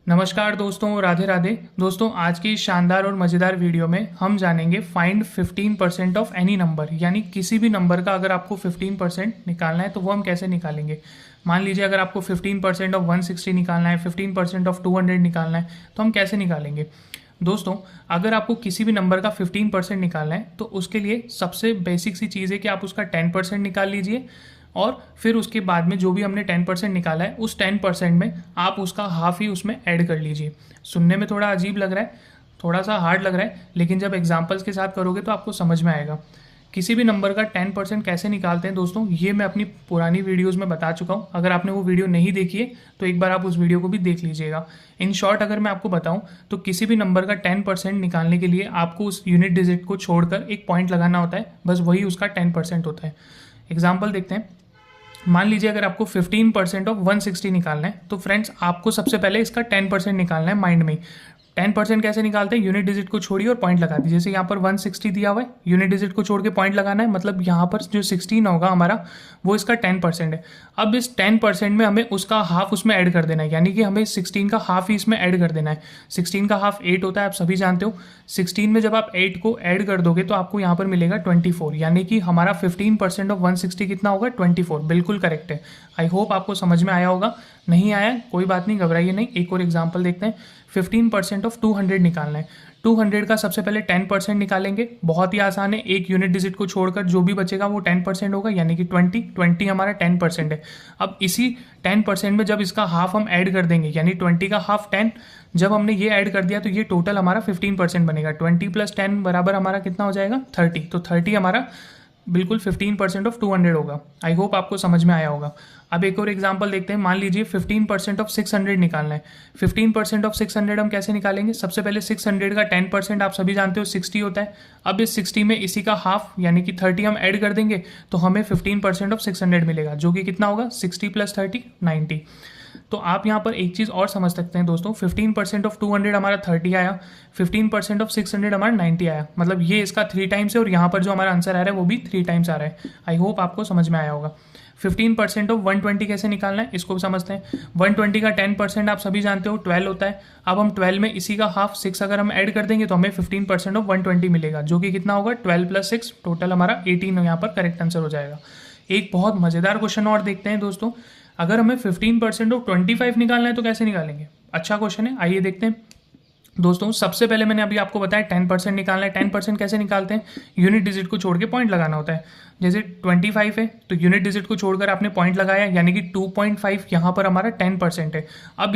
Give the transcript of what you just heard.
नमस्कार दोस्तों, राधे राधे। दोस्तों, आज की इस शानदार और मज़ेदार वीडियो में हम जानेंगे फाइंड 15% ऑफ एनी नंबर, यानी किसी भी नंबर का अगर आपको 15% निकालना है तो वो हम कैसे निकालेंगे। मान लीजिए अगर आपको 15% ऑफ 160 निकालना है, 15% ऑफ 200 निकालना है, तो हम कैसे निकालेंगे। दोस्तों, अगर आपको किसी भी नंबर का 15% निकालना है तो उसके लिए सबसे बेसिक सी चीज़ है कि आप उसका 10% निकाल लीजिए और फिर उसके बाद में जो भी हमने 10% निकाला है उस 10% में आप उसका हाफ ही उसमें ऐड कर लीजिए। सुनने में थोड़ा अजीब लग रहा है, थोड़ा सा हार्ड लग रहा है, लेकिन जब एग्जांपल्स के साथ करोगे तो आपको समझ में आएगा। किसी भी नंबर का 10% कैसे निकालते हैं दोस्तों, ये मैं अपनी पुरानी वीडियोज़ में बता चुका हूँ। अगर आपने वो वीडियो नहीं देखी है तो एक बार आप उस वीडियो को भी देख लीजिएगा। इन शॉर्ट अगर मैं आपको बताऊँ तो किसी भी नंबर का 10% निकालने के लिए आपको उस यूनिट डिजिट को छोड़कर एक पॉइंट लगाना होता है, बस वही उसका 10% होता है। एग्जाम्पल देखते हैं। मान लीजिए अगर आपको 15% ऑफ 160 निकालना है तो फ्रेंड्स आपको सबसे पहले इसका 10% निकालना है माइंड में। 10% कैसे निकालते हैं, यूनिट डिजिट को छोड़िए और पॉइंट लगा दीजिए। जैसे यहाँ पर 160 दिया हुआ है, यूनिट डिजिट को छोड़ के पॉइंट लगाना है, मतलब यहाँ पर जो 16 होगा हमारा वो इसका 10% है। अब इस 10% में हमें उसका हाफ उसमें ऐड कर देना है, यानी कि हमें 16 का हाफ ही इसमें ऐड कर देना है। 16 का हाफ 8 होता है, आप सभी जानते हो। 16 में जब आप 8 को ऐड कर दोगे तो आपको यहाँ पर मिलेगा 24, यानी कि हमारा 15% ऑफ 160 कितना होगा, 24। बिल्कुल करेक्ट है। आई होप आपको समझ में आया होगा। नहीं आया कोई बात नहीं, घबराइए नहीं। एक और एग्जाम्पल देखते हैं। 15% ऑफ 200 निकालना है। 200 का सबसे पहले 10% निकालेंगे, बहुत ही आसान है। एक यूनिट डिजिट को छोड़कर जो भी बचेगा वो 10% होगा, यानी कि 20 हमारा 10% है। अब इसी 10% में जब इसका हाफ हम ऐड कर देंगे, यानी 20 का हाफ 10, जब हमने ये ऐड कर दिया तो ये टोटल हमारा 15% बनेगा। 20 + 10 बराबर हमारा कितना हो जाएगा, 30। तो 30 हमारा बिल्कुल 15% ऑफ 200 होगा। आई होप आपको समझ में आया होगा। अब एक और एग्जांपल देखते हैं। मान लीजिए 15% ऑफ 600 निकालना है। 15% ऑफ 600 हम कैसे निकालेंगे, सबसे पहले 600 का 10% आप सभी जानते हो 60 होता है। अब इस 60 में इसी का हाफ यानी कि 30 हम ऐड कर देंगे तो हमें 15% ऑफ 600 मिलेगा, जो कि कितना होगा, 60 + 30 90। तो आप यहाँ पर एक चीज़ और समझ सकते हैं दोस्तों, 15% ऑफ 200 हमारा 30 आया, 15% ऑफ 600 हमारा 90 आया, मतलब ये इसका 3 टाइम्स है और यहाँ पर जो हमारा आंसर आ रहा है वो भी 3 टाइम्स आ रहा है। आई होप आपको समझ में आया होगा। 15% ऑफ 120 कैसे निकालना है, इसको समझते हैं। 120 का 10% आप सभी जानते हो 12 होता है। अब हम 12 में इसी का हाफ 6 अगर हम ऐड कर देंगे तो हमें 15% ऑफ 120 मिलेगा, जो कि कितना होगा, 12 + 6, टोटल हमारा 18 यहाँ पर करेक्ट आंसर हो जाएगा। एक बहुत मज़ेदार क्वेश्चन और देखते हैं दोस्तों। अगर हमें 15% ऑफ 25 निकालना है तो कैसे निकालेंगे। अच्छा क्वेश्चन है, आइए देखते हैं दोस्तों। सबसे पहले मैंने अभी आपको बताया 10% निकालना है। 10% कैसे निकालते हैं, यूनिट डिजिट को छोड़ के पॉइंट लगाना होता है। जैसे 25 है तो यूनिट डिजिट को छोड़कर आपने पॉइंट लगाया, यानी कि 2.5 यहाँ पर हमारा 10% है। अब